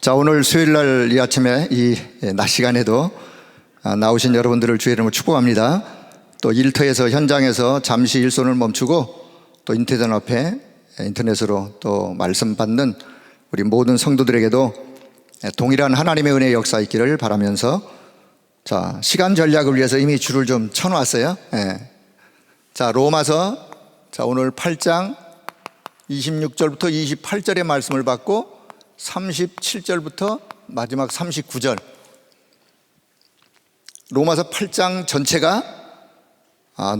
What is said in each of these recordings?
자, 오늘 수요일날 이 아침에 이 낮 시간에도 나오신 여러분들을 주의 이름으로 축복합니다. 또 일터에서 현장에서 잠시 일손을 멈추고 또 인터넷 앞에 인터넷으로 또 말씀 받는 우리 모든 성도들에게도 동일한 하나님의 은혜의 역사 있기를 바라면서, 자, 시간 전략을 위해서 이미 줄을 좀 쳐놓았어요. 자, 로마서, 자, 오늘 8장 26절부터 28절의 말씀을 받고 37절부터 마지막 39절, 로마서 8장 전체가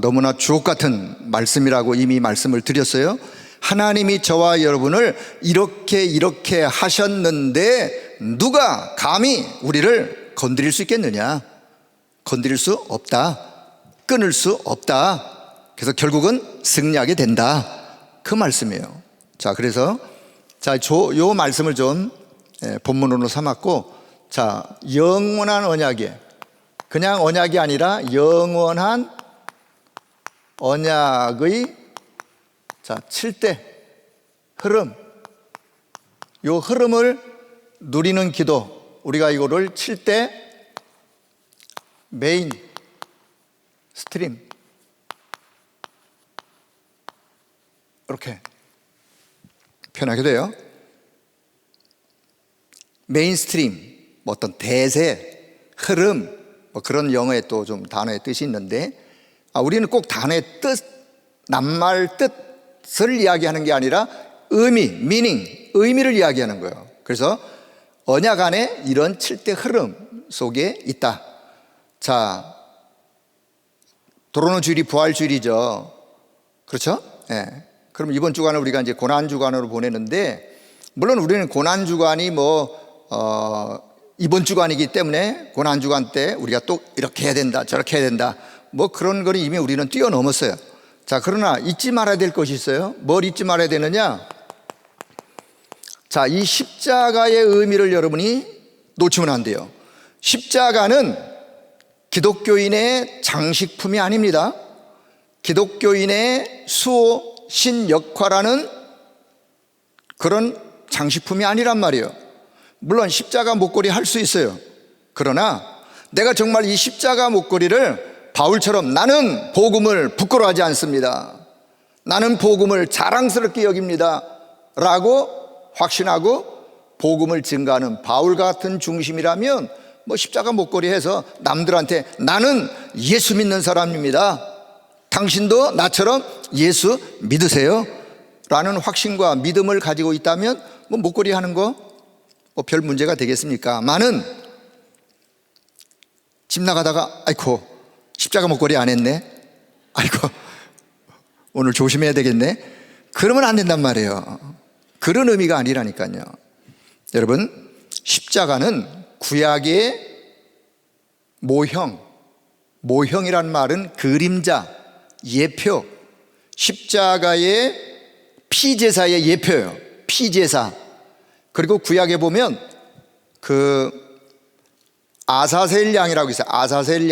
너무나 주옥 같은 말씀이라고 이미 말씀을 드렸어요. 하나님이 저와 여러분을 이렇게 하셨는데 누가 감히 우리를 건드릴 수 있겠느냐? 건드릴 수 없다, 끊을 수 없다. 그래서 결국은 승리하게 된다, 그 말씀이에요. 자, 그래서 요 말씀을 좀 본문으로 삼았고, 자, 영원한 언약에, 그냥 언약이 아니라 영원한 언약의 7대 흐름, 요 흐름을 누리는 기도, 우리가 이거를 7대 메인 스트림, 이렇게 표현하게 돼요. 메인스트림, 뭐 어떤 대세, 흐름, 뭐 그런 영어의 또 좀 단어의 뜻이 있는데, 우리는 꼭 단어의 뜻, 낱말 뜻을 이야기하는 게 아니라 의미를 이야기하는 거예요. 그래서 언약 안에 이런 7대 흐름 속에 있다. 자, 도로는 주일이 부활주일이죠. 그렇죠? 그럼 이번 주간을 우리가 이제 고난주간으로 보내는데, 물론 우리는 고난주간이 이번 주간이기 때문에 고난주간 때 우리가 또 이렇게 해야 된다, 저렇게 해야 된다, 뭐 그런 거는 이미 우리는 뛰어넘었어요. 자, 그러나 잊지 말아야 될 것이 있어요. 뭘 잊지 말아야 되느냐? 자, 이 십자가의 의미를 여러분이 놓치면 안 돼요. 십자가는 기독교인의 장식품이 아닙니다. 기독교인의 수호 신역화라는 그런 장식품이 아니란 말이에요. 물론 십자가 목걸이 할 수 있어요. 그러나 내가 정말 이 십자가 목걸이를 바울처럼 나는 복음을 부끄러워하지 않습니다, 나는 복음을 자랑스럽게 여깁니다 라고 확신하고 복음을 증가하는 바울 같은 중심이라면, 뭐 십자가 목걸이 해서 남들한테 나는 예수 믿는 사람입니다, 당신도 나처럼 예수 믿으세요 라는 확신과 믿음을 가지고 있다면 뭐 목걸이 하는 거 뭐 별 문제가 되겠습니까? 많은 집 나가다가 아이고 십자가 목걸이 안 했네, 아이고 오늘 조심해야 되겠네, 그러면 안 된단 말이에요. 그런 의미가 아니라니까요. 여러분, 십자가는 구약의 모형이란 말은 그림자, 예표, 십자가의 피제사의 예표예요. 피제사. 그리고 구약에 보면 그 아사셀 양이라고 있어요. 아사셀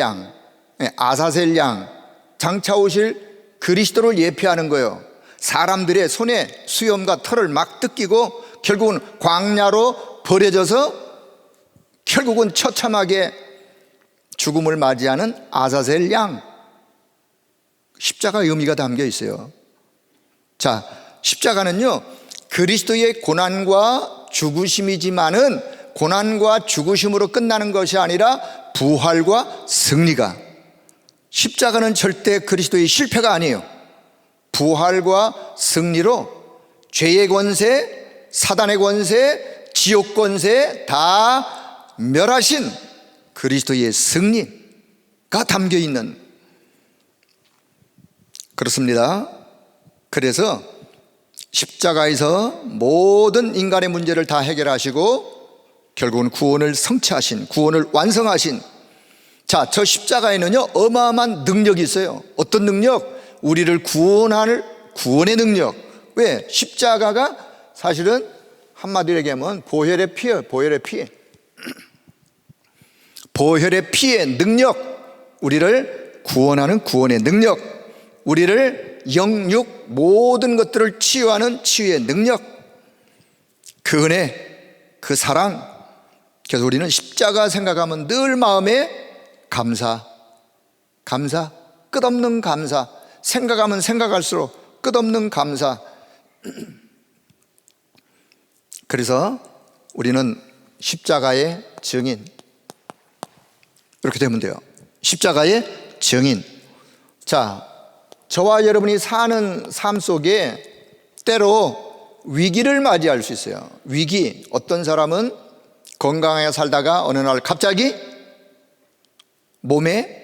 양, 장차 오실 그리스도를 예표하는 거예요. 사람들의 손에 수염과 털을 막 뜯기고 결국은 광야로 버려져서 결국은 처참하게 죽음을 맞이하는 아사셀 양, 십자가의 의미가 담겨 있어요. 자, 십자가는요, 그리스도의 고난과 죽으심이지만은 고난과 죽으심으로 끝나는 것이 아니라 부활과 승리가, 십자가는 절대 그리스도의 실패가 아니에요. 부활과 승리로 죄의 권세, 사단의 권세, 지옥 권세 다 멸하신 그리스도의 승리가 담겨 있는, 그렇습니다. 그래서 십자가에서 모든 인간의 문제를 다 해결하시고 결국은 구원을 성취하신, 구원을 완성하신, 자, 저 십자가에는요 어마어마한 능력이 있어요. 어떤 능력? 우리를 구원할 구원의 능력. 왜? 십자가가 사실은 한마디로 얘기하면 보혈의 피예요. 보혈의 피. 보혈의 피의 능력, 우리를 구원하는 구원의 능력, 우리를 영육 모든 것들을 치유하는 치유의 능력, 그 은혜, 그 사랑, 그래서 우리는 십자가 생각하면 늘 마음에 감사, 끝없는 감사, 생각하면 생각할수록 끝없는 감사. 그래서 우리는 십자가의 증인, 이렇게 되면 돼요. 십자가의 증인. 자, 저와 여러분이 사는 삶 속에 때로 위기를 맞이할 수 있어요. 위기. 어떤 사람은 건강하게 살다가 어느 날 갑자기 몸에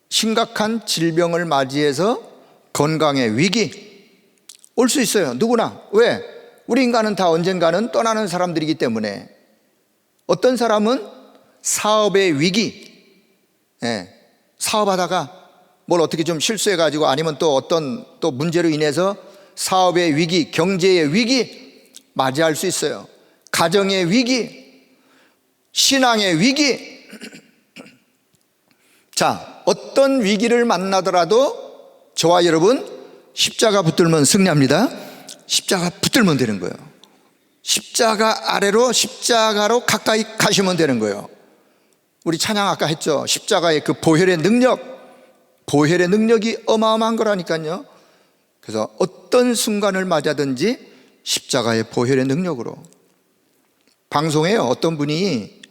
심각한 질병을 맞이해서 건강의 위기 올 수 있어요. 누구나. 왜? 우리 인간은 다 언젠가는 떠나는 사람들이기 때문에. 어떤 사람은 사업의 위기, 사업하다가 뭘 어떻게 좀 실수해가지고 아니면 또 어떤 또 문제로 인해서 사업의 위기, 경제의 위기 맞이할 수 있어요. 가정의 위기, 신앙의 위기. 자, 어떤 위기를 만나더라도 저와 여러분 십자가 붙들면 승리합니다. 십자가 붙들면 되는 거예요. 십자가 아래로, 십자가로 가까이 가시면 되는 거예요. 우리 찬양 아까 했죠. 십자가의 그 보혈의 능력이 어마어마한 거라니까요. 그래서 어떤 순간을 맞아든지 십자가의 보혈의 능력으로. 방송에요, 어떤 분이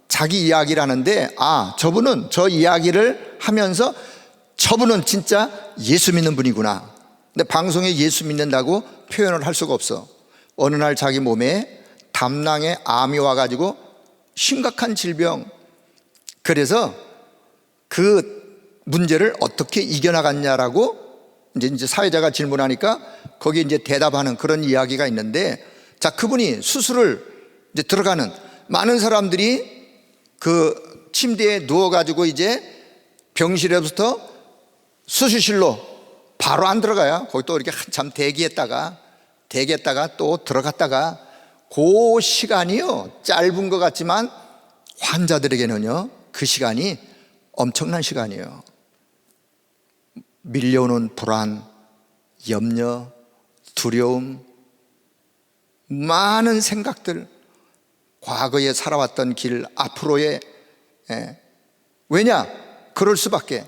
자기 이야기를 하는데, 저분은 저 이야기를 하면서 저분은 진짜 예수 믿는 분이구나. 근데 방송에 예수 믿는다고 표현을 할 수가 없어. 어느 날 자기 몸에 담낭에 암이 와가지고 심각한 질병, 그래서 그 문제를 어떻게 이겨나갔냐라고 이제 사회자가 질문하니까 거기에 이제 대답하는 그런 이야기가 있는데, 자, 그분이 수술을 이제 들어가는, 많은 사람들이 그 침대에 누워가지고 이제 병실에부터 수술실로 바로 안 들어가요. 거기 또 이렇게 한참 대기했다가 또 들어갔다가, 그 시간이요, 짧은 것 같지만 환자들에게는요, 그 시간이 엄청난 시간이에요. 밀려오는 불안, 염려, 두려움, 많은 생각들, 과거에 살아왔던 길, 앞으로의, 왜냐? 그럴 수밖에.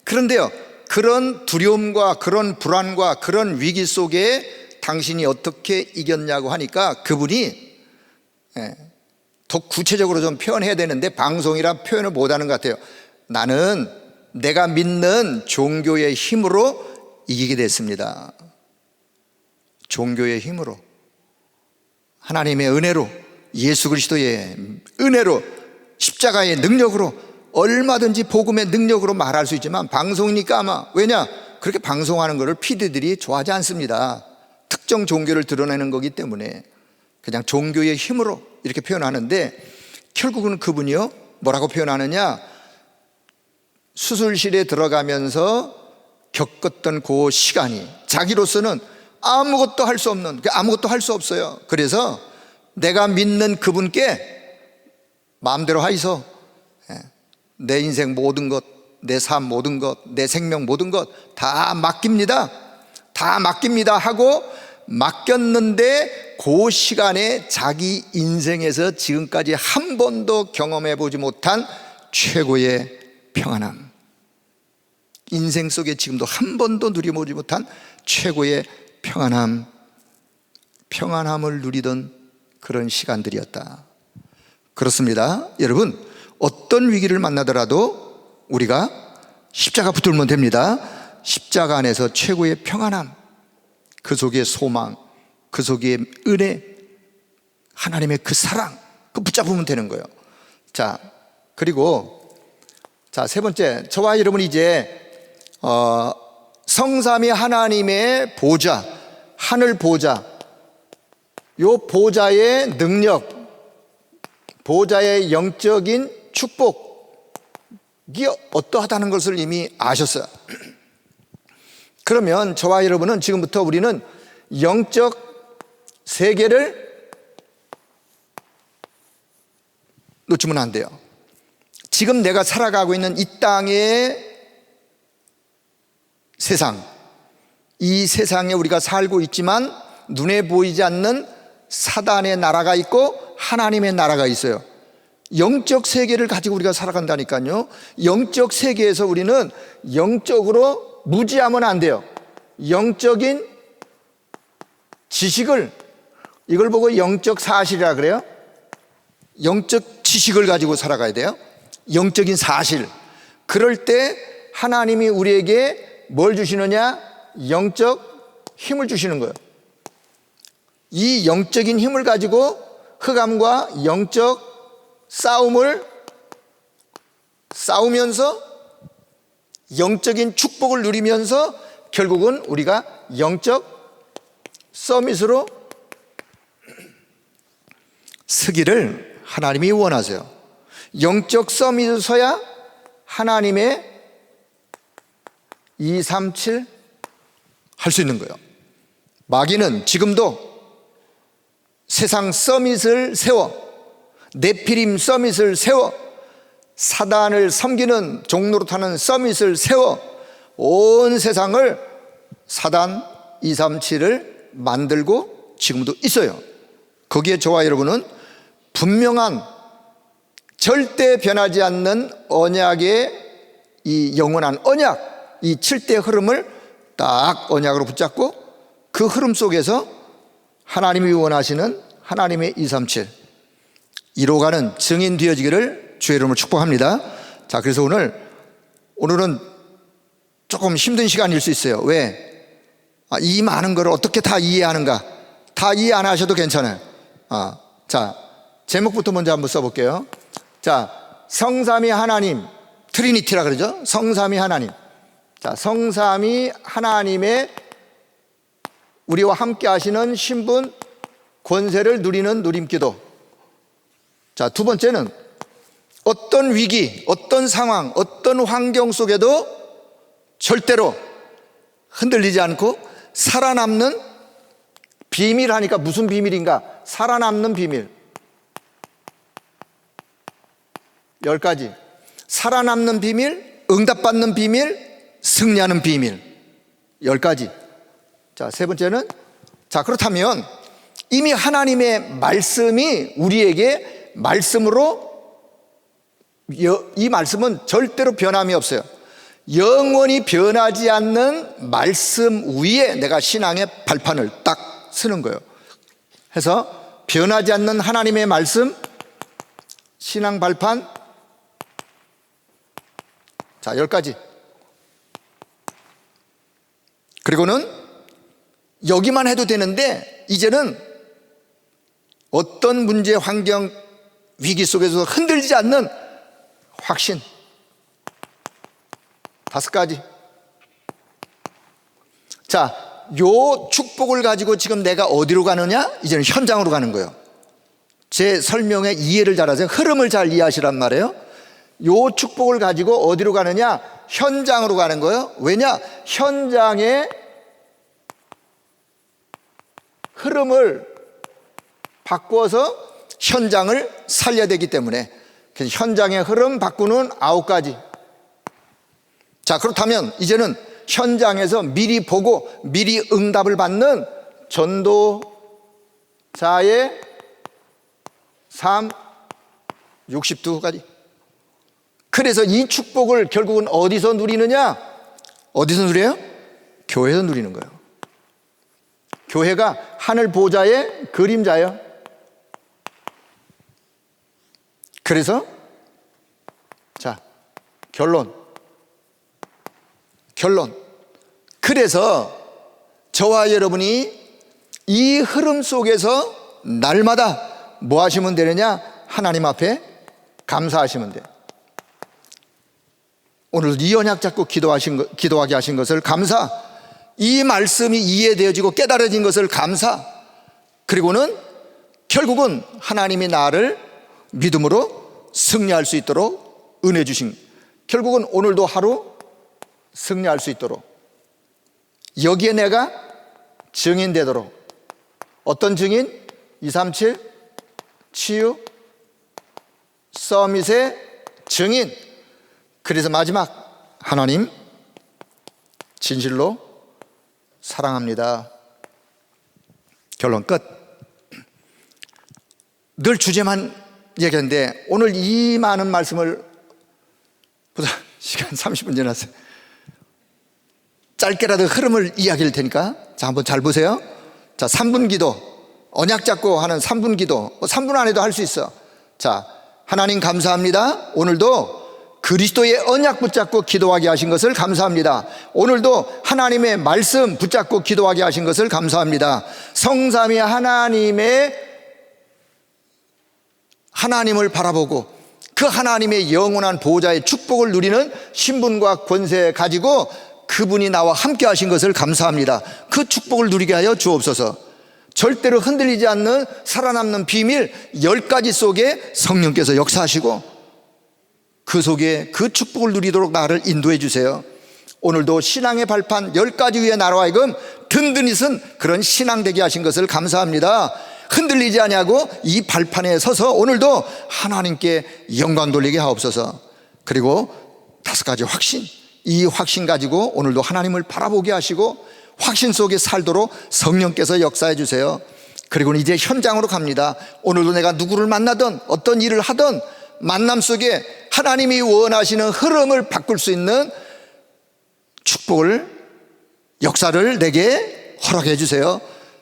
그런데요, 그런 두려움과 그런 불안과 그런 위기 속에 당신이 어떻게 이겼냐고 하니까 그분이 더 구체적으로 좀 표현해야 되는데 방송이라 표현을 못하는 것 같아요. 나는 내가 믿는 종교의 힘으로 이기게 됐습니다. 종교의 힘으로, 하나님의 은혜로, 예수 그리스도의 은혜로, 십자가의 능력으로, 얼마든지 복음의 능력으로 말할 수 있지만 방송이니까 아마, 왜냐? 그렇게 방송하는 것을 PD들이 좋아하지 않습니다. 특정 종교를 드러내는 거기 때문에 그냥 종교의 힘으로 이렇게 표현하는데, 결국은 그분이요, 뭐라고 표현하느냐? 수술실에 들어가면서 겪었던 그 시간이 자기로서는 아무것도 할 수 없는, 아무것도 할 수 없어요. 그래서 내가 믿는 그분께 마음대로 하이소, 내 인생 모든 것, 내 삶 모든 것, 내 생명 모든 것 다 맡깁니다 하고 맡겼는데, 그 시간에 자기 인생에서 지금까지 한 번도 경험해 보지 못한 최고의 평안함, 인생 속에 지금도 한 번도 누려보지 못한 최고의 평안함을 누리던 그런 시간들이었다. 그렇습니다. 여러분, 어떤 위기를 만나더라도 우리가 십자가 붙들면 됩니다. 십자가 안에서 최고의 평안함, 그 속에 소망, 그 속에 은혜, 하나님의 그 사랑, 그 붙잡으면 되는 거예요. 자, 그리고 세 번째, 저와 여러분이 이제 성삼위 하나님의 보좌, 하늘 보좌, 요 보좌의 능력, 보좌의 영적인 축복이 어떠하다는 것을 이미 아셨어요. 그러면 저와 여러분은 지금부터 우리는 영적 세계를 놓치면 안 돼요. 지금 내가 살아가고 있는 이 땅의 세상, 이 세상에 우리가 살고 있지만 눈에 보이지 않는 사단의 나라가 있고 하나님의 나라가 있어요. 영적 세계를 가지고 우리가 살아간다니까요. 영적 세계에서 우리는 영적으로 무지하면 안 돼요. 영적인 지식을, 이걸 보고 영적 사실이라 그래요. 영적 지식을 가지고 살아가야 돼요. 영적인 사실. 그럴 때 하나님이 우리에게 뭘 주시느냐? 영적 힘을 주시는 거예요. 이 영적인 힘을 가지고 흑암과 영적 싸움을 싸우면서 영적인 축복을 누리면서 결국은 우리가 영적 서밋으로 서기를 하나님이 원하세요. 영적 서밋을 서야 하나님의 237 할 수 있는 거예요. 마귀는 지금도 세상 서밋을 세워, 네피림 서밋을 세워, 사단을 섬기는 종로로 타는 서밋을 세워 온 세상을 사단 237을 만들고 지금도 있어요. 거기에 저와 여러분은 분명한 절대 변하지 않는 언약의 이 영원한 언약, 이 7대 흐름을 딱 언약으로 붙잡고 그 흐름 속에서 하나님이 원하시는 하나님의 237 이뤄가는 증인 되어지기를 주의 이름으로 축복합니다. 자, 그래서 오늘은 조금 힘든 시간일 수 있어요. 왜? 이 많은 걸 어떻게 다 이해하는가? 다 이해 안 하셔도 괜찮아요. 자, 제목부터 먼저 한번 써볼게요. 자, 성삼위 하나님, 트리니티라 그러죠? 성삼위 하나님. 자, 성삼위 하나님의 우리와 함께 하시는 신분, 권세를 누리는 누림기도. 자, 두 번째는 어떤 위기, 어떤 상황, 어떤 환경 속에도 절대로 흔들리지 않고 살아남는 비밀 하니까 무슨 비밀인가? 살아남는 비밀. 10가지. 살아남는 비밀, 응답받는 비밀, 승리하는 비밀. 10가지. 자, 세 번째는, 자, 그렇다면 이미 하나님의 말씀이 우리에게 말씀으로, 이 말씀은 절대로 변함이 없어요. 영원히 변하지 않는 말씀 위에 내가 신앙의 발판을 딱 쓰는 거예요. 해서 변하지 않는 하나님의 말씀, 신앙 발판. 자, 10가지. 그리고는 여기만 해도 되는데 이제는 어떤 문제, 환경, 위기 속에서 흔들리지 않는 확신. 5가지. 자, 요 축복을 가지고 지금 내가 어디로 가느냐? 이제는 현장으로 가는 거예요. 제 설명에 이해를 잘하세요. 흐름을 잘 이해하시란 말이에요. 요 축복을 가지고 어디로 가느냐? 현장으로 가는 거예요. 왜냐? 현장의 흐름을 바꾸어서 현장을 살려야 되기 때문에 그래서 현장의 흐름 바꾸는 9가지. 자, 그렇다면 이제는 현장에서 미리 보고 미리 응답을 받는 전도자의 삶 62가지. 그래서 이 축복을 결국은 어디서 누리느냐? 어디서 누려요? 교회에서 누리는 거예요. 교회가 하늘 보좌의 그림자예요. 그래서 자, 결론. 그래서 저와 여러분이 이 흐름 속에서 날마다 뭐 하시면 되느냐? 하나님 앞에 감사하시면 돼요. 오늘 이 언약 잡고 기도하게 하신 것을 감사, 이 말씀이 이해되어지고 깨달아진 것을 감사, 그리고는 결국은 하나님이 나를 믿음으로 승리할 수 있도록 은혜 주신, 결국은 오늘도 하루 승리할 수 있도록 여기에 내가 증인되도록. 어떤 증인? 237 치유 서밋의 증인. 그래서 마지막, 하나님 진실로 사랑합니다. 결론 끝. 늘 주제만 얘기하는데 오늘 이 많은 말씀을 보다 시간 30분 지났어요. 짧게라도 흐름을 이야기할 테니까 자, 한번 잘 보세요. 자, 3분 기도, 언약 잡고 하는 3분 기도, 3분 안에도 할 수 있어. 자, 하나님 감사합니다. 오늘도 그리스도의 언약 붙잡고 기도하게 하신 것을 감사합니다. 오늘도 하나님의 말씀 붙잡고 기도하게 하신 것을 감사합니다. 성삼위 하나님을 바라보고 그 하나님의 영원한 보호자의 축복을 누리는 신분과 권세 가지고 그분이 나와 함께 하신 것을 감사합니다. 그 축복을 누리게 하여 주옵소서. 절대로 흔들리지 않는 살아남는 비밀 10가지 속에 성령께서 역사하시고 그 속에 그 축복을 누리도록 나를 인도해 주세요. 오늘도 신앙의 발판 10가지 위에 나로 하여금 든든히 선 그런 신앙 되게 하신 것을 감사합니다. 흔들리지 아니하고 이 발판에 서서 오늘도 하나님께 영광 돌리게 하옵소서. 그리고 5가지 확신, 이 확신 가지고 오늘도 하나님을 바라보게 하시고 확신 속에 살도록 성령께서 역사해 주세요. 그리고 이제 현장으로 갑니다. 오늘도 내가 누구를 만나든 어떤 일을 하든 만남 속에 하나님이 원하시는 흐름을 바꿀 수 있는 축복을, 역사를 내게 허락해 주세요.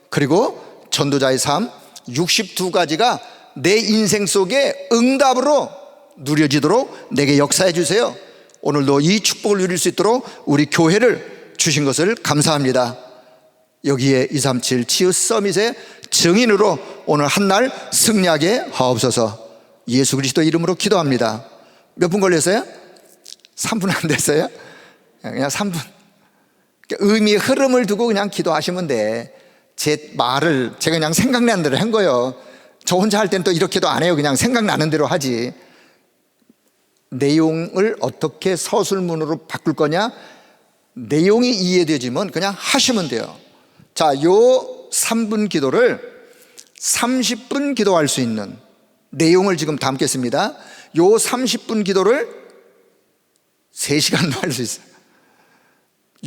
그리고 전도자의 삶 62가지가 내 인생 속에 응답으로 누려지도록 내게 역사해 주세요. 오늘도 이 축복을 누릴 수 있도록 우리 교회를 주신 것을 감사합니다. 여기에 237 치유 서밋의 증인으로 오늘 한날 승리하게 하옵소서. 예수 그리스도 이름으로 기도합니다. 몇 분 걸렸어요? 3분 안 됐어요? 그냥 3분. 의미의 흐름을 두고 그냥 기도하시면 돼. 제 말을 제가 그냥 생각나는 대로 한 거예요. 저 혼자 할 땐 또 이렇게도 안 해요. 그냥 생각나는 대로 하지. 내용을 어떻게 서술문으로 바꿀 거냐? 내용이 이해되지면 그냥 하시면 돼요. 자, 요 3분 기도를 30분 기도할 수 있는 내용을 지금 담겠습니다. 요 30분 기도를 3시간도 할 수 있어요.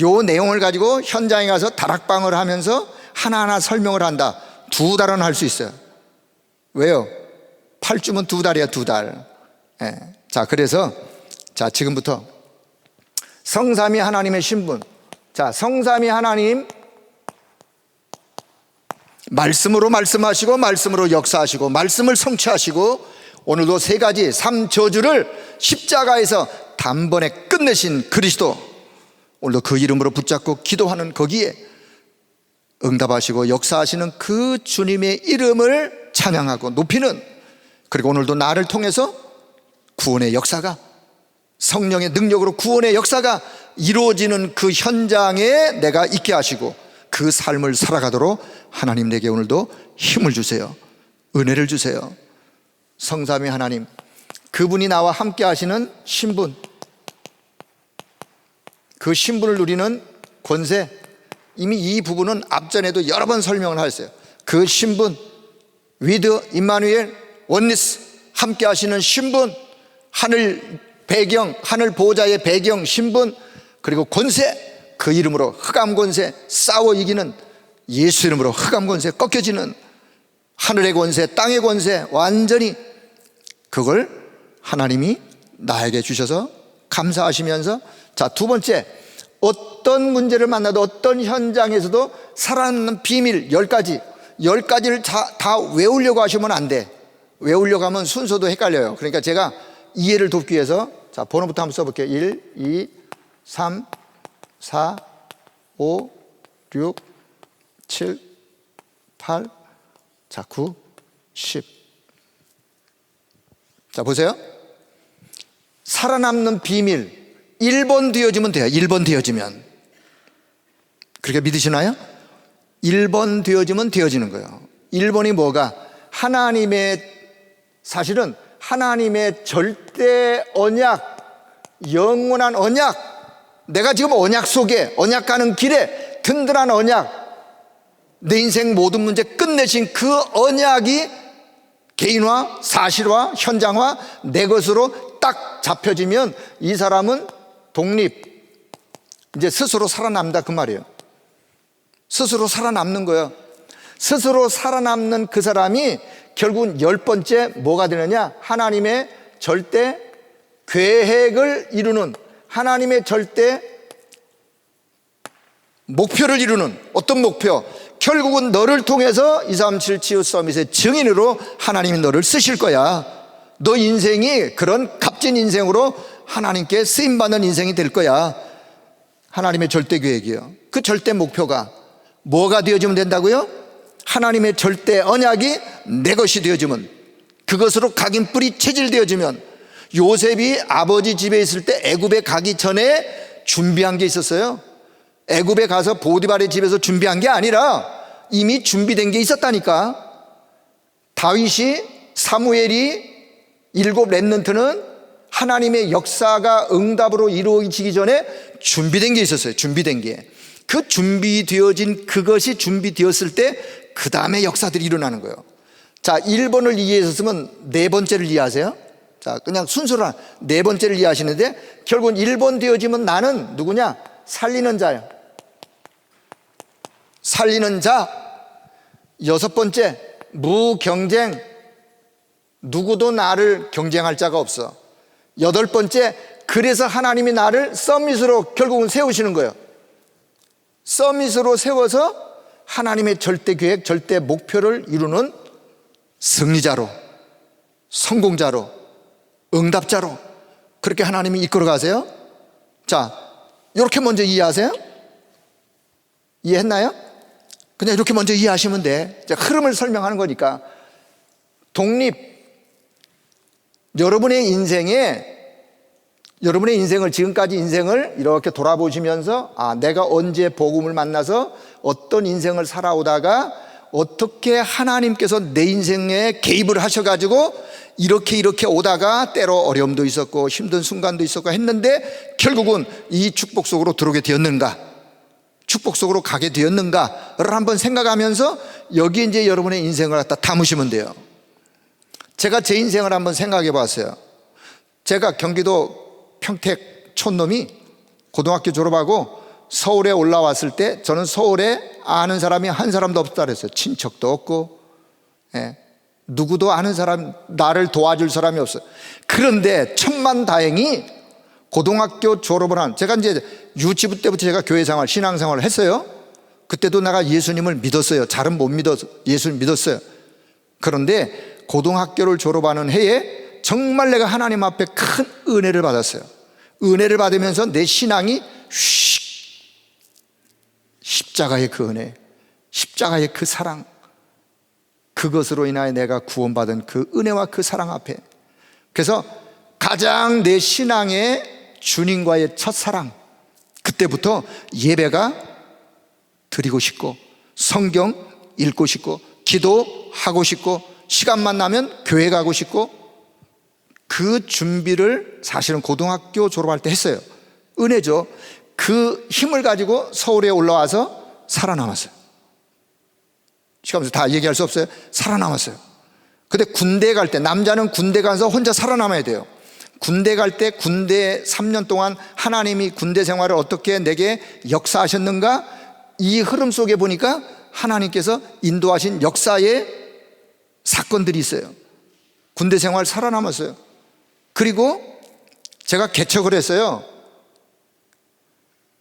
요 내용을 가지고 현장에 가서 다락방을 하면서 하나하나 설명을 한다. 2달은 할 수 있어요. 왜요? 8주면 2달이야, 2달. 예. 자, 그래서 자, 지금부터 성삼위 하나님의 신분. 자, 성삼위 하나님 말씀으로 말씀하시고 말씀으로 역사하시고 말씀을 성취하시고 오늘도 3가지 3저주를 십자가에서 단번에 끝내신 그리스도, 오늘도 그 이름으로 붙잡고 기도하는 거기에 응답하시고 역사하시는 그 주님의 이름을 찬양하고 높이는, 그리고 오늘도 나를 통해서 구원의 역사가, 성령의 능력으로 구원의 역사가 이루어지는 그 현장에 내가 있게 하시고 그 삶을 살아가도록 하나님 내게 오늘도 힘을 주세요. 은혜를 주세요. 성삼위 하나님, 그분이 나와 함께 하시는 신분, 그 신분을 누리는 권세, 이미 이 부분은 앞전에도 여러 번 설명을 하셨어요. 그 신분, 위드 임마누엘 원리스, 함께 하시는 신분, 하늘 배경, 하늘 보호자의 배경 신분, 그리고 권세, 그 이름으로 흑암 권세 싸워 이기는, 예수 이름으로 흑암 권세 꺾여지는, 하늘의 권세, 땅의 권세 완전히 그걸 하나님이 나에게 주셔서 감사하시면서, 자, 2번째, 어떤 문제를 만나도 어떤 현장에서도 살아남는 비밀 10가지를 다 외우려고 하시면 안 돼. 외우려고 하면 순서도 헷갈려요. 그러니까 제가 이해를 돕기 위해서, 자, 번호부터 한번 써볼게요. 1, 2, 3, 4, 5, 6, 7, 8, 자, 9, 10. 자, 보세요. 살아남는 비밀 1번 되어지면 돼요. 1번 되어지면. 그렇게 믿으시나요? 1번 되어지면 되어지는 거예요. 1번이 뭐가? 사실은 하나님의 절대 언약, 영원한 언약, 내가 지금 언약 속에, 언약 가는 길에 든든한 언약, 내 인생 모든 문제 끝내신 그 언약이 개인화, 사실화, 현장화, 내 것으로 딱 잡혀지면 이 사람은 독립, 이제 스스로 살아남다 그 말이에요. 스스로 살아남는 거예요. 스스로 살아남는 그 사람이 결국은 10번째 뭐가 되느냐? 하나님의 절대 계획을 이루는, 하나님의 절대 목표를 이루는. 어떤 목표? 결국은 너를 통해서 237 치유 서밋의 증인으로 하나님이 너를 쓰실 거야. 너 인생이 그런 값진 인생으로 하나님께 쓰임받는 인생이 될 거야. 하나님의 절대 계획이요. 그 절대 목표가 뭐가 되어지면 된다고요? 하나님의 절대 언약이 내 것이 되어지면, 그것으로 각인 뿌리 체질되어지면. 요셉이 아버지 집에 있을 때 애굽에 가기 전에 준비한 게 있었어요. 애굽에 가서 보디발의 집에서 준비한 게 아니라 이미 준비된 게 있었다니까. 다윗이, 사무엘이 7 렘넌트는 하나님의 역사가 응답으로 이루어지기 전에 준비된 게 있었어요. 준비된 게. 그 준비되어진 그것이 준비되었을 때 그 다음에 역사들이 일어나는 거예요. 자, 1번을 이해했으면 4번째를 이해하세요. 자, 그냥 순서로 4번째를 이해하시는데, 결국은 1번 되어지면 나는 누구냐? 살리는 자야. 살리는 자. 6번째, 무경쟁. 누구도 나를 경쟁할 자가 없어. 8번째, 그래서 하나님이 나를 서밋으로 결국은 세우시는 거예요. 서밋으로 세워서 하나님의 절대 계획, 절대 목표를 이루는 승리자로, 성공자로, 응답자로 그렇게 하나님이 이끌어 가세요. 자, 이렇게 먼저 이해하세요? 이해했나요? 그냥 이렇게 먼저 이해하시면 돼. 흐름을 설명하는 거니까. 독립. 여러분의 인생을, 지금까지 인생을 이렇게 돌아보시면서, 내가 언제 복음을 만나서 어떤 인생을 살아오다가 어떻게 하나님께서 내 인생에 개입을 하셔가지고 이렇게 오다가 때로 어려움도 있었고 힘든 순간도 있었고 했는데 결국은 이 축복 속으로 들어오게 되었는가, 축복 속으로 가게 되었는가를 한번 생각하면서 여기에 이제 여러분의 인생을 갖다 담으시면 돼요. 제가 제 인생을 한번 생각해 봤어요. 제가 경기도 평택 촌놈이 고등학교 졸업하고 서울에 올라왔을 때 저는 서울에 아는 사람이 한 사람도 없다 그랬어요. 친척도 없고, 누구도 아는 사람, 나를 도와줄 사람이 없어요. 그런데 천만다행히 고등학교 졸업을 한, 제가 이제 유치부 때부터 제가 교회생활, 신앙생활을 했어요. 그때도 내가 예수님을 믿었어요. 잘은 못 믿어서 예수를 믿었어요. 그런데 고등학교를 졸업하는 해에 정말 내가 하나님 앞에 큰 은혜를 받았어요. 은혜를 받으면서 내 신앙이 십자가의 그 은혜, 십자가의 그 사랑, 그것으로 인하여 내가 구원받은 그 은혜와 그 사랑 앞에, 그래서 가장 내 신앙의 주님과의 첫사랑, 그때부터 예배가 드리고 싶고 성경 읽고 싶고 기도하고 싶고 시간만 나면 교회 가고 싶고, 그 준비를 사실은 고등학교 졸업할 때 했어요. 은혜죠. 그 힘을 가지고 서울에 올라와서 살아남았어요. 시간에서 다 얘기할 수 없어요. 살아남았어요. 근데 군대 갈 때, 남자는 군대 가서 혼자 살아남아야 돼요. 군대 갈 때, 군대 3년 동안 하나님이 군대 생활을 어떻게 내게 역사하셨는가, 이 흐름 속에 보니까 하나님께서 인도하신 역사의 사건들이 있어요. 군대 생활 살아남았어요. 그리고 제가 개척을 했어요.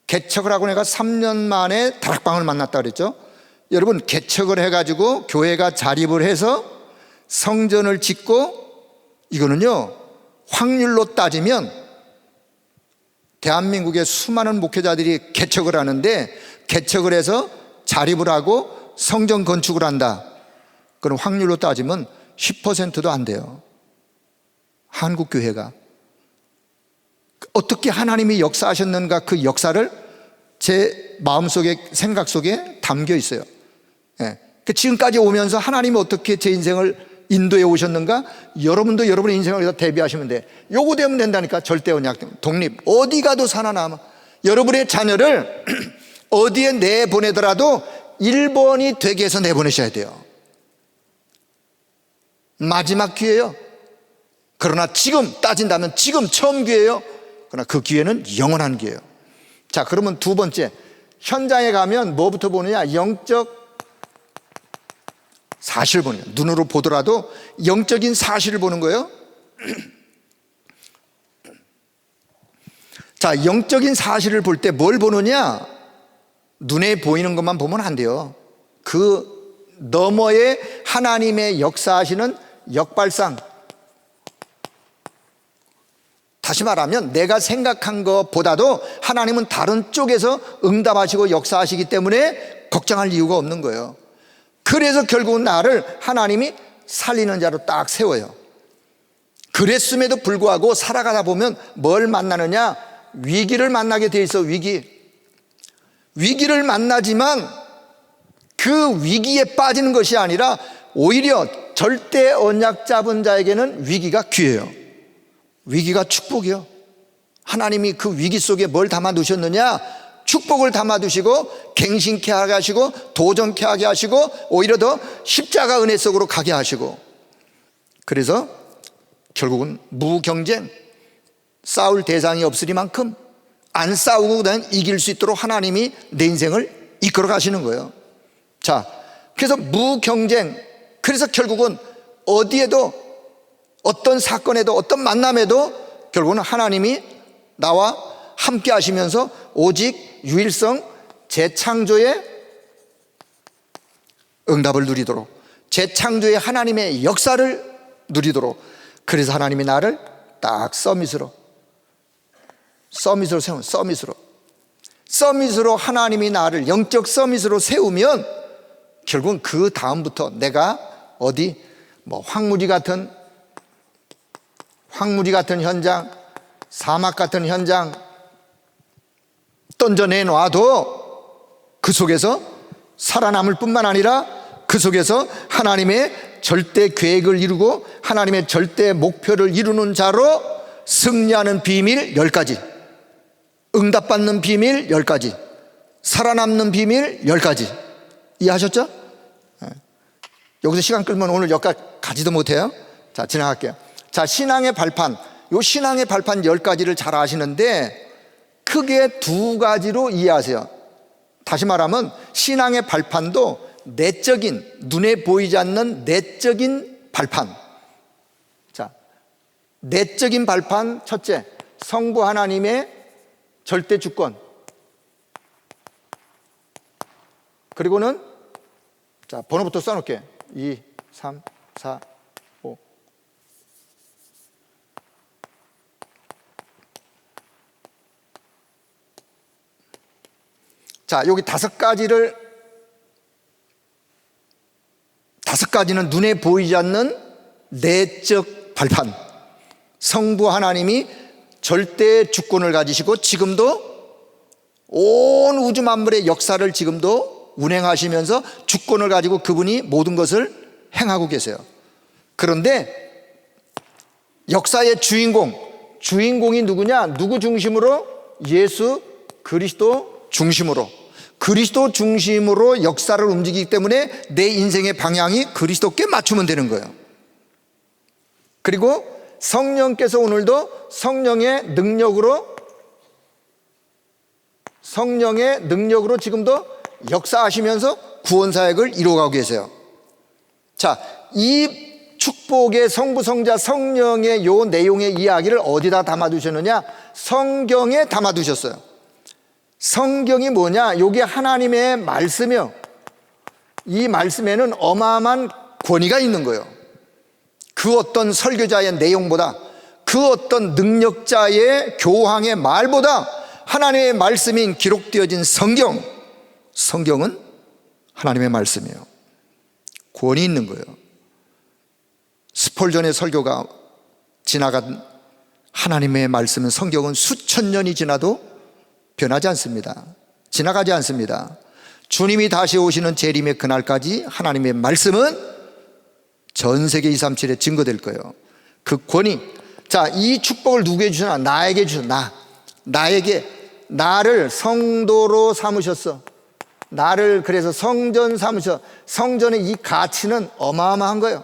개척을 하고 내가 3년 만에 다락방을 만났다 그랬죠. 여러분, 개척을 해가지고 교회가 자립을 해서 성전을 짓고, 이거는요 확률로 따지면 대한민국의 수많은 목회자들이 개척을 하는데, 개척을 해서 자립을 하고 성전 건축을 한다, 그럼 확률로 따지면 10%도 안 돼요. 한국교회가 어떻게 하나님이 역사하셨는가, 그 역사를 제 마음속에, 생각 속에 담겨 있어요. 지금까지 오면서 하나님이 어떻게 제 인생을 인도해 오셨는가, 여러분도 여러분의 인생을 여기다 대비하시면 돼. 요거 되면 된다니까. 절대 언약, 독립. 어디 가도 살아남아. 여러분의 자녀를 어디에 내보내더라도 1번이 되게 해서 내보내셔야 돼요. 마지막 기회예요. 그러나 지금 따진다면 지금 처음 기회예요. 그러나 그 기회는 영원한 기회예요. 자, 그러면 두 번째, 현장에 가면 뭐부터 보느냐? 영적 사실을 보는 거예요. 눈으로 보더라도 영적인 사실을 보는 거예요. 자, 영적인 사실을 볼 때 뭘 보느냐? 눈에 보이는 것만 보면 안 돼요. 그 너머에 하나님의 역사하시는 역발상, 다시 말하면 내가 생각한 것보다도 하나님은 다른 쪽에서 응답하시고 역사하시기 때문에 걱정할 이유가 없는 거예요. 그래서 결국은 나를 하나님이 살리는 자로 딱 세워요. 그랬음에도 불구하고 살아가다 보면 뭘 만나느냐? 위기를 만나게 돼 있어. 위기를 만나지만 그 위기에 빠지는 것이 아니라 오히려 절대 언약 잡은 자에게는 위기가 기회예요. 위기가 축복이요. 하나님이 그 위기 속에 뭘 담아 두셨느냐? 축복을 담아 두시고 갱신케 하게 하시고 도전케 하게 하시고 오히려 더 십자가 은혜 속으로 가게 하시고, 그래서 결국은 무경쟁, 싸울 대상이 없으리만큼 안 싸우고 그냥 이길 수 있도록 하나님이 내 인생을 이끌어 가시는 거예요. 자, 그래서 무경쟁, 그래서 결국은 어디에도 어떤 사건에도 어떤 만남에도 결국은 하나님이 나와 함께 하시면서 오직 유일성 재창조의 응답을 누리도록, 재창조의 하나님의 역사를 누리도록, 그래서 하나님이 나를 딱 서밋으로 세우는, 서밋으로 하나님이 나를 영적 서밋으로 세우면 결국은 그 다음부터 내가 어디 뭐 황무지 같은 현장, 사막 같은 현장 던져내놔도 그 속에서 살아남을 뿐만 아니라 그 속에서 하나님의 절대 계획을 이루고 하나님의 절대 목표를 이루는 자로 승리하는 비밀 10가지, 응답받는 비밀 10가지, 살아남는 비밀 10가지. 이해하셨죠? 여기서 시간 끌면 오늘 여기까지 가지도 못해요. 자, 지나갈게요. 자, 신앙의 발판, 요 신앙의 발판 10가지를 잘 아시는데 크게 2가지로 이해하세요. 다시 말하면 신앙의 발판도 내적인, 눈에 보이지 않는 내적인 발판. 자, 내적인 발판 첫째, 성부 하나님의 절대 주권. 그리고는 자, 번호부터 써놓을게. 2, 3, 4, 5. 자, 여기 5가지는 눈에 보이지 않는 내적 발판. 성부 하나님이 절대 주권을 가지시고 지금도 온 우주 만물의 역사를 지금도 운행하시면서 주권을 가지고 그분이 모든 것을 행하고 계세요. 그런데 역사의 주인공이 누구냐? 누구 중심으로? 예수 그리스도 중심으로. 그리스도 중심으로 역사를 움직이기 때문에 내 인생의 방향이 그리스도께 맞추면 되는 거예요. 그리고 성령께서 오늘도 성령의 능력으로 지금도 역사하시면서 구원사역을 이루어가고 계세요. 자, 이 축복의 성부, 성자, 성령의 요 내용의 이야기를 어디다 담아두셨느냐? 성경에 담아두셨어요. 성경이 뭐냐? 요게 하나님의 말씀이요. 이 말씀에는 어마어마한 권위가 있는 거예요. 그 어떤 설교자의 내용보다, 그 어떤 능력자의 교황의 말보다 하나님의 말씀인 기록되어진 성경은 하나님의 말씀이에요. 권위 있는 거예요. 스폴전의 설교가 지나간 하나님의 말씀은, 성경은 수천 년이 지나도 변하지 않습니다. 지나가지 않습니다. 주님이 다시 오시는 재림의 그날까지 하나님의 말씀은 전 세계 237에 증거될 거예요. 그 권위. 자, 이 축복을 누구에게 주셨나? 나에게 주셨나? 나를 성도로 삼으셨어. 나를 그래서 성전 삼으셔. 성전의 이 가치는 어마어마한 거예요.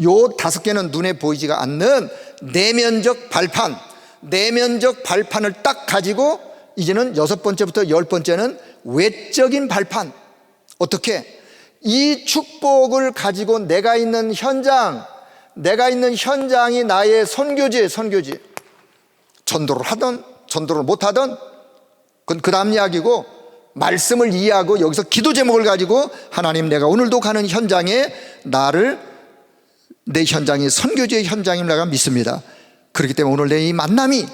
요 5개는 눈에 보이지가 않는 내면적 발판, 내면적 발판을 딱 가지고 이제는 6번째부터 10번째는 외적인 발판. 어떻게? 이 축복을 가지고 내가 있는 현장이 나의 선교지. 전도를 하든 전도를 못하든 그건 그 다음 이야기고, 말씀을 이해하고 여기서 기도 제목을 가지고 하나님, 내가 오늘도 가는 현장에 내 현장이 선교지의 현장임을 내가 믿습니다. 그렇기 때문에 오늘 내 이 만남이,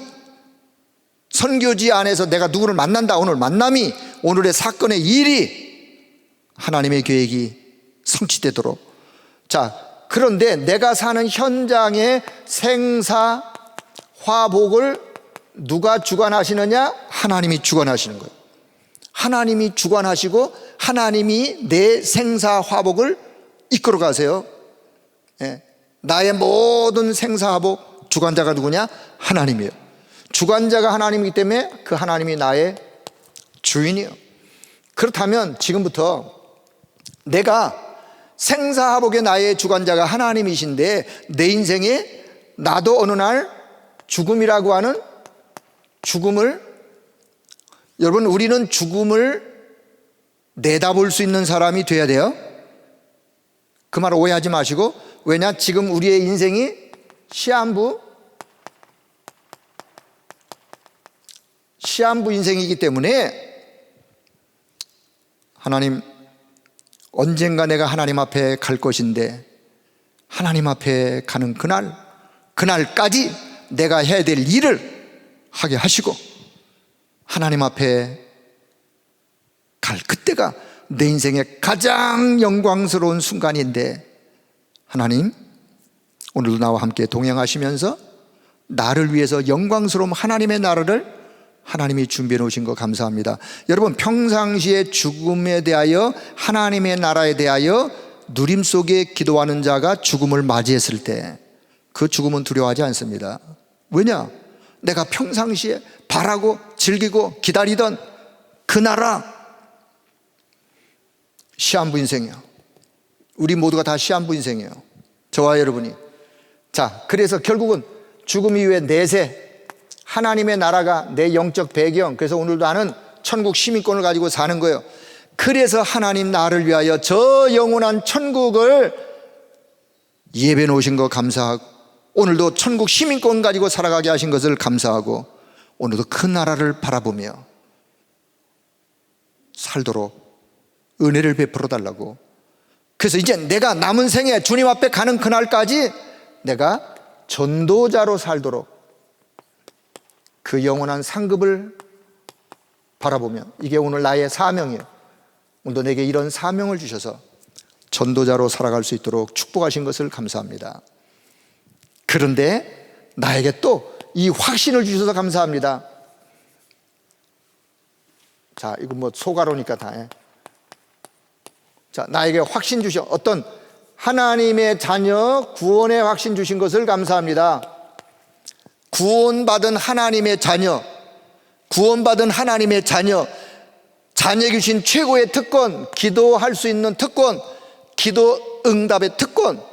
선교지 안에서 내가 누구를 만난다, 오늘 만남이, 오늘의 사건의 일이 하나님의 계획이 성취되도록. 자, 그런데 내가 사는 현장의 생사 화복을 누가 주관하시느냐? 하나님이 주관하시는 거예요. 하나님이 주관하시고 하나님이 내 생사 화복을 이끌어 가세요. 예. 나의 모든 생사 화복 주관자가 누구냐? 하나님이에요. 주관자가 하나님이기 때문에 그 하나님이 나의 주인이에요. 그렇다면 지금부터 내가 생사화복의 나의 주관자가 하나님이신데, 내 인생에 나도 어느 날 죽음이라고 하는 죽음을, 여러분, 우리는 죽음을 내다볼 수 있는 사람이 돼야 돼요. 그 말 오해하지 마시고. 왜냐? 지금 우리의 인생이 시한부 인생이기 때문에, 하나님, 언젠가 내가 하나님 앞에 갈 것인데, 하나님 앞에 가는 그날까지 내가 해야 될 일을 하게 하시고, 하나님 앞에 갈 그때가 내 인생의 가장 영광스러운 순간인데, 하나님, 오늘도 나와 함께 동행하시면서 나를 위해서 영광스러운 하나님의 나라를 하나님이 준비해 놓으신 거 감사합니다. 여러분, 평상시에 죽음에 대하여, 하나님의 나라에 대하여 누림 속에 기도하는 자가 죽음을 맞이했을 때 그 죽음은 두려워하지 않습니다. 왜냐? 내가 평상시에 바라고 즐기고 기다리던 그 나라, 시한부 인생이에요. 우리 모두가 다 시한부 인생이에요, 저와 여러분이. 자, 그래서 결국은 죽음 이후에 내세, 하나님의 나라가 내 영적 배경, 그래서 오늘도 하는 천국 시민권을 가지고 사는 거예요. 그래서 하나님 나를 위하여 저 영원한 천국을 예배해 놓으신 거 감사하고, 오늘도 천국 시민권 가지고 살아가게 하신 것을 감사하고, 오늘도 그 나라를 바라보며 살도록 은혜를 베풀어 달라고. 그래서 이제 내가 남은 생에 주님 앞에 가는 그날까지 내가 전도자로 살도록 그 영원한 상급을 바라보며, 이게 오늘 나의 사명이에요. 오늘도 내게 이런 사명을 주셔서 전도자로 살아갈 수 있도록 축복하신 것을 감사합니다. 그런데 나에게 또 이 확신을 주셔서 감사합니다. 자, 이거 뭐 소가로니까 다 해. 자, 나에게 확신 주셔. 어떤 하나님의 자녀 구원의 확신 주신 것을 감사합니다. 구원받은 하나님의 자녀, 자녀 주신 최고의 특권, 기도할 수 있는 특권, 기도 응답의 특권.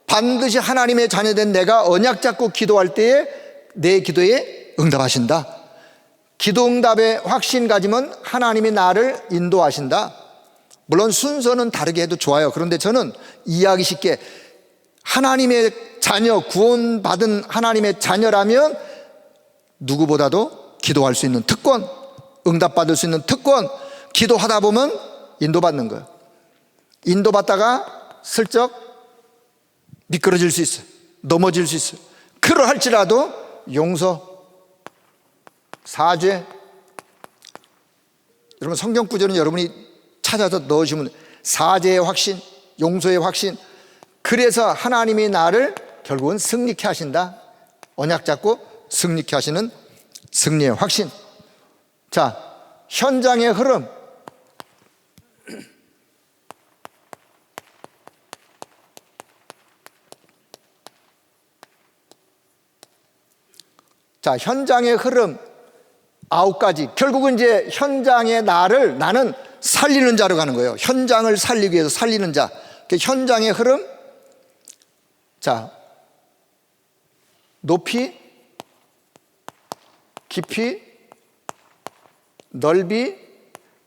반드시 하나님의 자녀된 내가 언약 잡고 기도할 때에 내 기도에 응답하신다. 기도 응답의 확신 가지면 하나님이 나를 인도하신다. 물론 순서는 다르게 해도 좋아요. 그런데 저는 이해하기 쉽게, 하나님의 자녀, 구원받은 하나님의 자녀라면 누구보다도 기도할 수 있는 특권, 응답받을 수 있는 특권, 기도하다 보면 인도받는 거예요. 인도받다가 슬쩍 미끄러질 수 있어요. 넘어질 수 있어요. 그러할지라도 용서, 사죄. 여러분, 성경 구절은 여러분이 찾아서 넣으시면 사죄의 확신, 용서의 확신. 그래서 하나님이 나를 결국은 승리케 하신다. 언약 잡고 승리케 하시는 승리의 확신. 자, 현장의 흐름. 자, 현장의 흐름 9가지. 결국은 이제 현장의 나는 살리는 자로 가는 거예요. 현장을 살리기 위해서 살리는 자. 현장의 흐름. 자, 높이, 깊이, 넓이.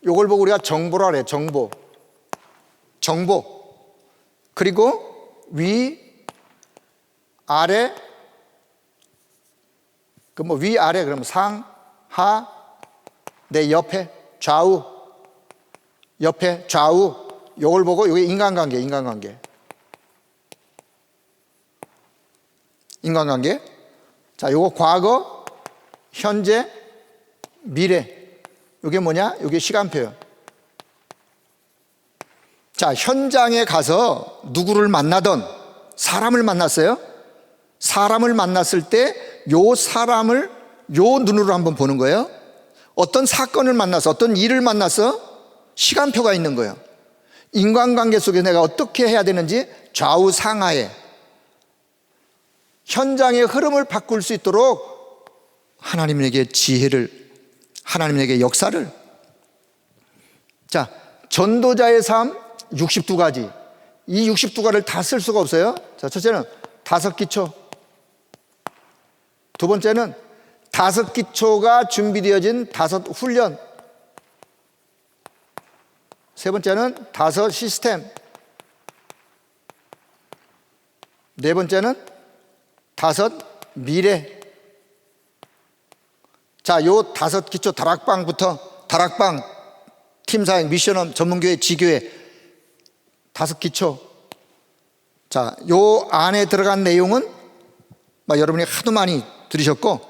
요걸 보고 우리가 정보라 그래요. 정보. 정보, 그리고 위, 아래, 그 뭐 위, 아래, 그러면 상, 하, 내 옆에, 좌우, 옆에, 좌우, 요걸 보고 이게 인간관계. 자, 요거 과거, 현재, 미래. 이게 뭐냐? 이게 시간표예요. 자, 현장에 가서 누구를 만나던 사람을 만났어요. 사람을 만났을 때 요 사람을 요 눈으로 한번 보는 거예요. 어떤 사건을 만나서 어떤 일을 만나서 시간표가 있는 거예요. 인간관계 속에 내가 어떻게 해야 되는지 좌우 상하에 현장의 흐름을 바꿀 수 있도록 하나님에게 지혜를, 하나님에게 역사를. 자, 전도자의 삶 62가지. 이 62가지를 다 쓸 수가 없어요. 자, 첫째는 5기초. 두 번째는 5기초가 준비되어진 5훈련. 세 번째는 5시스템. 네 번째는 5미래. 자, 요 5기초 다락방부터, 다락방, 팀사역, 미션업, 전문교회, 지교회 5기초. 자, 요 안에 들어간 내용은 여러분이 하도 많이 들으셨고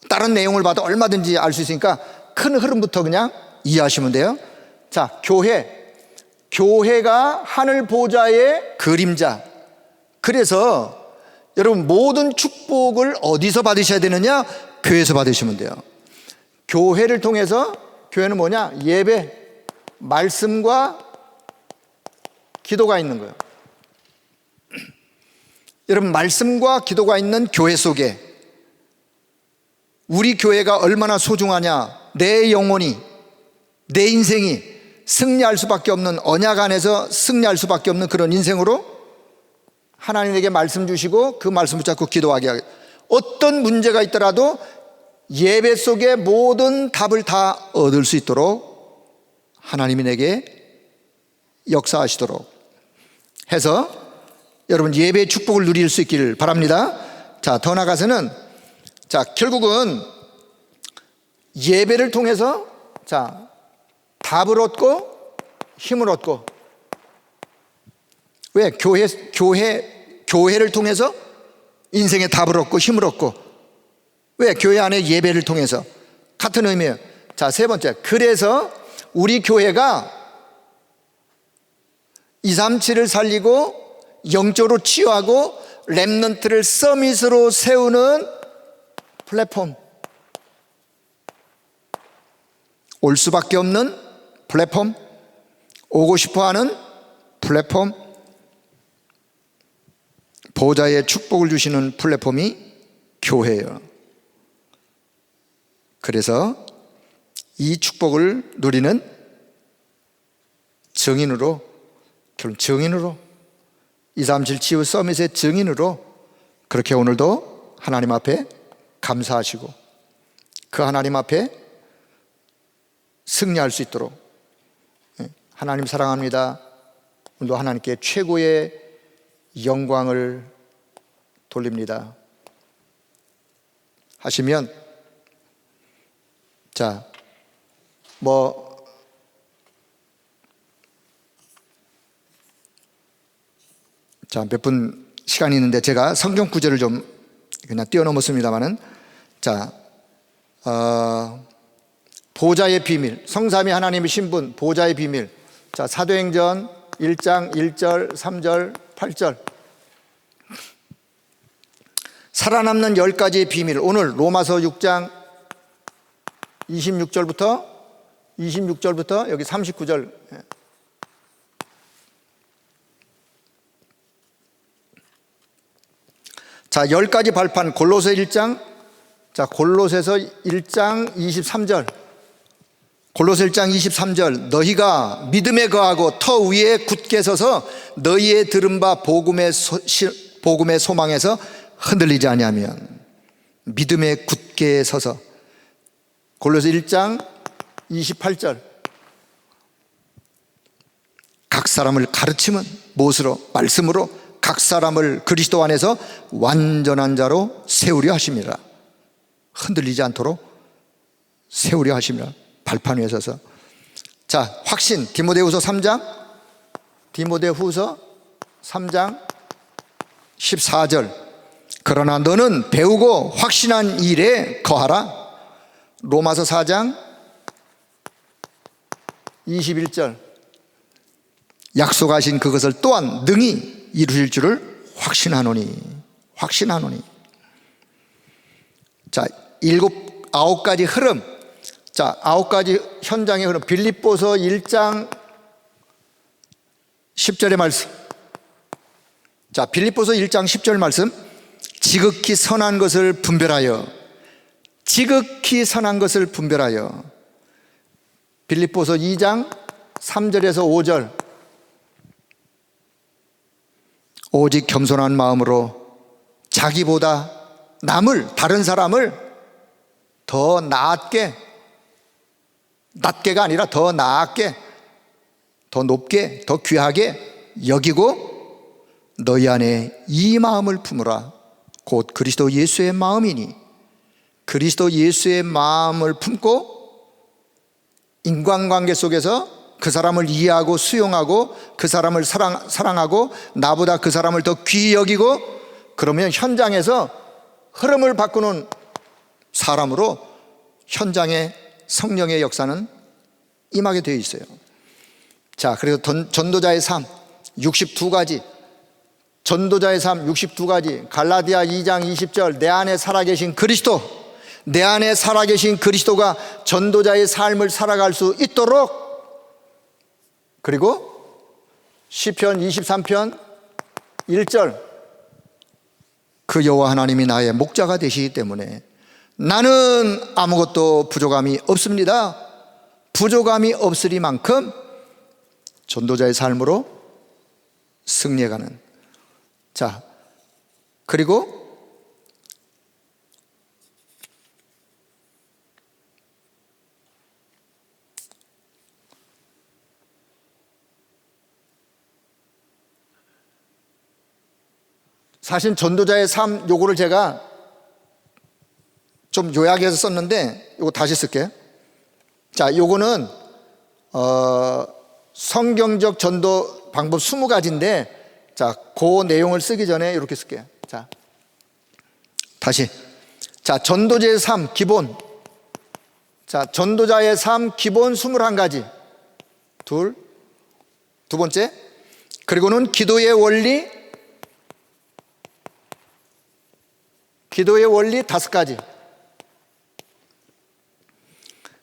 다른 내용을 봐도 얼마든지 알 수 있으니까 큰 흐름부터 그냥 이해하시면 돼요. 자, 교회가 하늘 보좌의 그림자. 그래서 여러분 모든 축복을 어디서 받으셔야 되느냐? 교회에서 받으시면 돼요. 교회를 통해서, 교회는 뭐냐? 예배, 말씀과 기도가 있는 거예요. 여러분, 말씀과 기도가 있는 교회 속에 우리 교회가 얼마나 소중하냐, 내 영혼이, 내 인생이 승리할 수밖에 없는, 언약 안에서 승리할 수밖에 없는 그런 인생으로 하나님에게 말씀 주시고 그 말씀 붙잡고 기도하게 하겠다. 어떤 문제가 있더라도 예배 속에 모든 답을 다 얻을 수 있도록 하나님이 내게 역사하시도록 해서 여러분 예배의 축복을 누릴 수 있기를 바랍니다. 자, 더 나아가서는, 자, 결국은 예배를 통해서, 자, 답을 얻고 힘을 얻고. 왜? 교회를 통해서 인생의 답을 얻고 힘을 얻고. 왜? 교회 안에 예배를 통해서. 같은 의미예요. 자, 세 번째, 그래서 우리 교회가 237을 살리고 영적으로 치유하고 렘넌트를 서밋으로 세우는 플랫폼, 올 수밖에 없는 플랫폼, 오고 싶어하는 플랫폼, 보좌의 축복을 주시는 플랫폼이 교회예요. 그래서 이 축복을 누리는 증인으로, 결국 증인으로, 237 치유 서밋의 증인으로 그렇게 오늘도 하나님 앞에 감사하시고 그 하나님 앞에 승리할 수 있도록, 하나님 사랑합니다, 오늘도 하나님께 최고의 영광을 돌립니다 하시면, 자, 몇 분 시간이 있는데 제가 성경 구절을 좀 그냥 뛰어넘었습니다만은, 자, 보좌의 비밀, 성삼위 하나님의 신분, 보좌의 비밀. 자, 사도행전 1장 1절, 3절, 8절. 살아남는 10가지의 비밀. 오늘 로마서 6장 26절부터 여기 39절. 자, 10가지 발판 골로새 1장. 자, 골로새서 1장 23절. 골로새 1장 23절. 너희가 믿음에 거하고 터 위에 굳게 서서 너희의 들은 바 복음의 소망에서 흔들리지 아니하면. 믿음에 굳게 서서. 골로새 1장 28절. 각 사람을 가르치면 무엇으로? 말씀으로 각 사람을 그리스도 안에서 완전한 자로 세우려 하심이라. 흔들리지 않도록 세우려 하심이라. 발판 위에 서서. 자, 확신. 디모데후서 3장 14절. 그러나 너는 배우고 확신한 일에 거하라. 로마서 4장 21절. 약속하신 그것을 또한 능히 이루실 줄을 확신하노니. 자, 9가지 흐름. 자, 9가지 현장의 흐름. 빌립보서 1장 10절의 말씀. 자, 빌립보서 1장 10절 말씀. 지극히 선한 것을 분별하여. 빌립보서 2장 3절에서 5절. 오직 겸손한 마음으로 자기보다 다른 사람을 더 낮게가 아니라 더 나았게, 더 높게, 더 귀하게 여기고 너희 안에 이 마음을 품으라. 곧 그리스도 예수의 마음이니. 그리스도 예수의 마음을 품고 인간관계 속에서 그 사람을 이해하고 수용하고 그 사람을 사랑하고 나보다 그 사람을 더 귀히 여기고, 그러면 현장에서 흐름을 바꾸는 사람으로 현장에 성령의 역사는 임하게 되어 있어요. 자, 그래서 전도자의 삶 62가지. 전도자의 삶 62가지. 갈라디아 2장 20절. 내 안에 살아계신 그리스도, 내 안에 살아계신 그리스도가 전도자의 삶을 살아갈 수 있도록. 그리고 시편 23편 1절. 그 여호와 하나님이 나의 목자가 되시기 때문에 나는 아무것도 부족함이 없습니다. 부족함이 없으리만큼 전도자의 삶으로 승리해가는. 자, 그리고 사실 전도자의 삶 요거를 제가 좀 요약해서 썼는데 요거 다시 쓸게요. 자, 요거는 성경적 전도 방법 20가지인데, 자, 그 내용을 쓰기 전에 이렇게 쓸게요. 자, 다시. 자, 전도자의 삶 기본. 자, 전도자의 삶 기본 21가지. 두 번째. 그리고는 기도의 원리 5가지.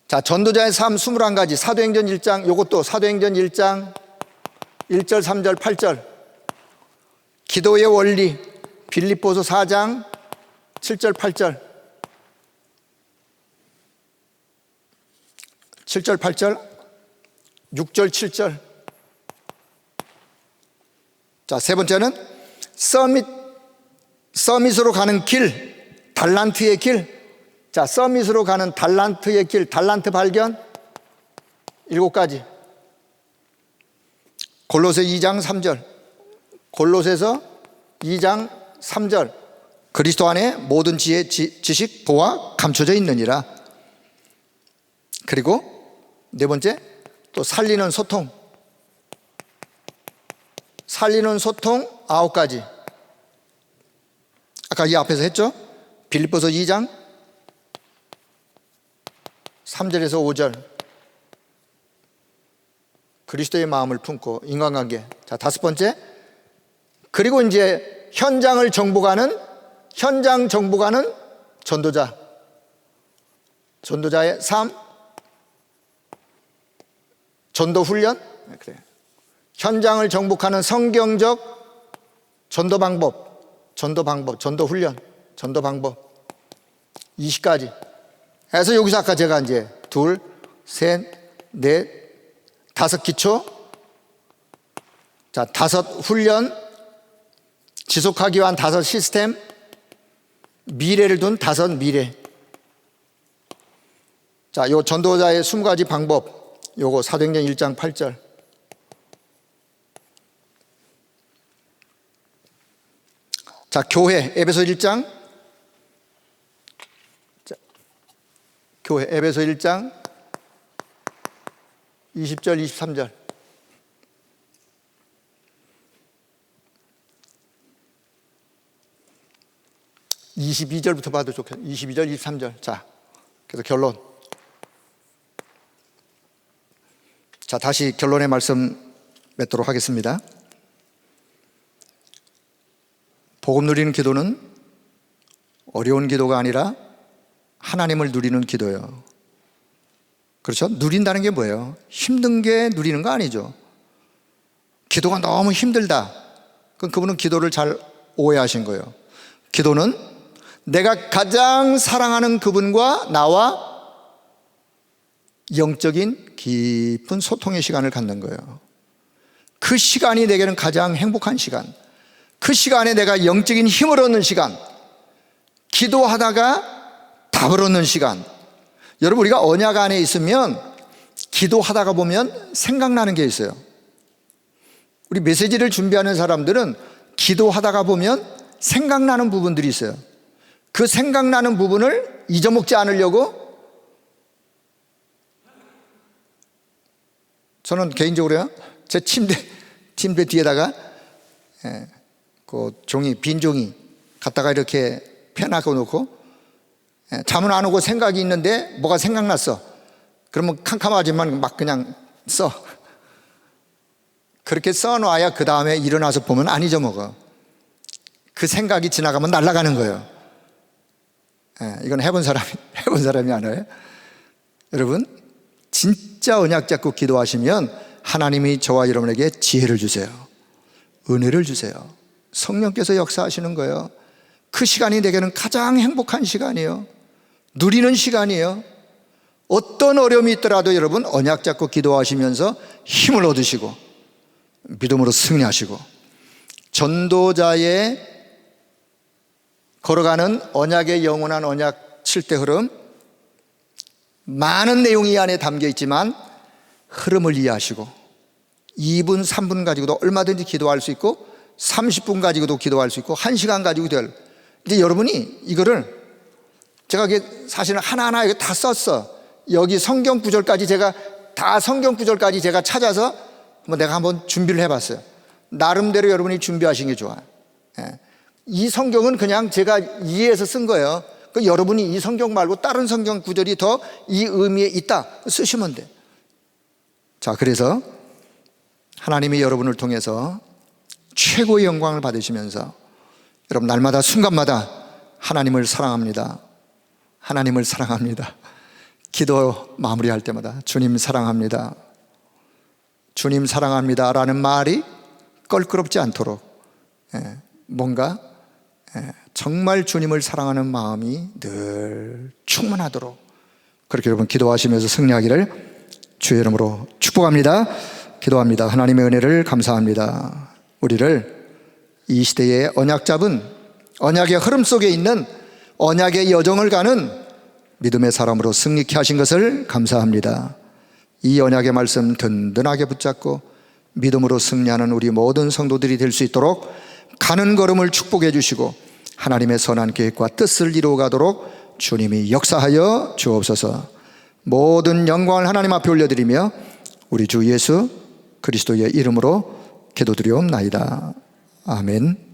자, 전도자의 삶 21가지. 사도행전 1장, 요것도 사도행전 1장 1절, 3절, 8절. 기도의 원리 빌립보서 4장 7절, 8절. 7절, 8절, 6절, 7절. 자, 세 번째는 서밋으로 가는 길, 달란트의 길. 자, 서밋으로 가는 달란트의 길, 달란트 발견 7가지. 골로새 2장 3절. 골로새서 2장 3절. 그리스도 안에 모든 지혜, 지식, 보화 감춰져 있느니라. 그리고 네 번째, 또 살리는 소통 9가지. 아까 이 앞에서 했죠? 빌립보서 2장 3절에서 5절. 그리스도의 마음을 품고 인간관계. 자, 5번째. 그리고 이제 현장 정복하는 전도자. 전도자의 삶, 전도 훈련. 그래. 현장을 정복하는 성경적 전도 방법, 전도 훈련, 전도 방법 20가지. 그래서 여기서 아까 제가 이제 2, 3, 4, 5 기초, 자, 5 훈련, 지속하기 위한 5 시스템, 미래를 둔 5 미래. 자, 요 전도자의 20가지 방법, 요거 사도행전 1장 8절. 자, 교회 에베소 1장. 자, 교회 에베소 1장 20절 23절. 22절부터 봐도 좋겠네요. 22절 23절. 자, 그래서 결론. 자, 다시 결론의 말씀 맺도록 하겠습니다. 복음 누리는 기도는 어려운 기도가 아니라 하나님을 누리는 기도예요. 그렇죠? 누린다는 게 뭐예요? 힘든 게 누리는 거 아니죠. 기도가 너무 힘들다. 그럼 그분은 기도를 잘 오해하신 거예요. 기도는 내가 가장 사랑하는 그분과 나와 영적인 깊은 소통의 시간을 갖는 거예요. 그 시간이 내게는 가장 행복한 시간, 그 시간에 내가 영적인 힘을 얻는 시간, 기도하다가 답을 얻는 시간. 여러분, 우리가 언약 안에 있으면 기도하다가 보면 생각나는 게 있어요. 우리 메시지를 준비하는 사람들은 기도하다가 보면 생각나는 부분들이 있어요. 그 생각나는 부분을 잊어먹지 않으려고 저는 개인적으로요, 제 침대 뒤에다가 그 종이, 빈 종이 갖다가 이렇게 펴놔서 놓고 잠은 안 오고 생각이 있는데 뭐가 생각났어. 그러면 캄캄하지만 막 그냥 써. 그렇게 써놔야 그 다음에 일어나서 보면 안 잊어먹어. 그 생각이 지나가면 날아가는 거예요. 이건 해본 사람이 알아요. 여러분, 진짜 언약 잡고 기도하시면 하나님이 저와 여러분에게 지혜를 주세요. 은혜를 주세요. 성령께서 역사하시는 거예요. 그 시간이 내게는 가장 행복한 시간이에요. 누리는 시간이에요. 어떤 어려움이 있더라도 여러분, 언약 잡고 기도하시면서 힘을 얻으시고 믿음으로 승리하시고, 전도자의 걸어가는 언약의 영원한 언약 7대 흐름, 많은 내용이 이 안에 담겨 있지만 흐름을 이해하시고 2분 3분 가지고도 얼마든지 기도할 수 있고 30분 가지고도 기도할 수 있고 1시간 가지고 기도할. 이제 여러분이 이거를, 제가 사실은 하나하나 이거 다 썼어. 여기 성경 구절까지 제가 찾아서 내가 한번 준비를 해봤어요. 나름대로 여러분이 준비하신 게 좋아요. 이 성경은 그냥 제가 이해해서 쓴 거예요. 여러분이 이 성경 말고 다른 성경 구절이 더 이 의미에 있다 쓰시면 돼. 자, 그래서 하나님이 여러분을 통해서 최고의 영광을 받으시면서 여러분 날마다 순간마다 하나님을 사랑합니다. 하나님을 사랑합니다. 기도 마무리할 때마다 주님 사랑합니다. 주님 사랑합니다 라는 말이 껄끄럽지 않도록 뭔가 정말 주님을 사랑하는 마음이 늘 충만하도록 그렇게 여러분 기도하시면서 승리하기를 주의 이름으로 축복합니다. 기도합니다. 하나님의 은혜를 감사합니다. 우리를 이 시대의 언약 잡은, 언약의 흐름 속에 있는 언약의 여정을 가는 믿음의 사람으로 승리케 하신 것을 감사합니다. 이 언약의 말씀 든든하게 붙잡고 믿음으로 승리하는 우리 모든 성도들이 될 수 있도록 가는 걸음을 축복해 주시고 하나님의 선한 계획과 뜻을 이루어가도록 주님이 역사하여 주옵소서. 모든 영광을 하나님 앞에 올려드리며 우리 주 예수 그리스도의 이름으로 기도드리옵나이다. 아멘.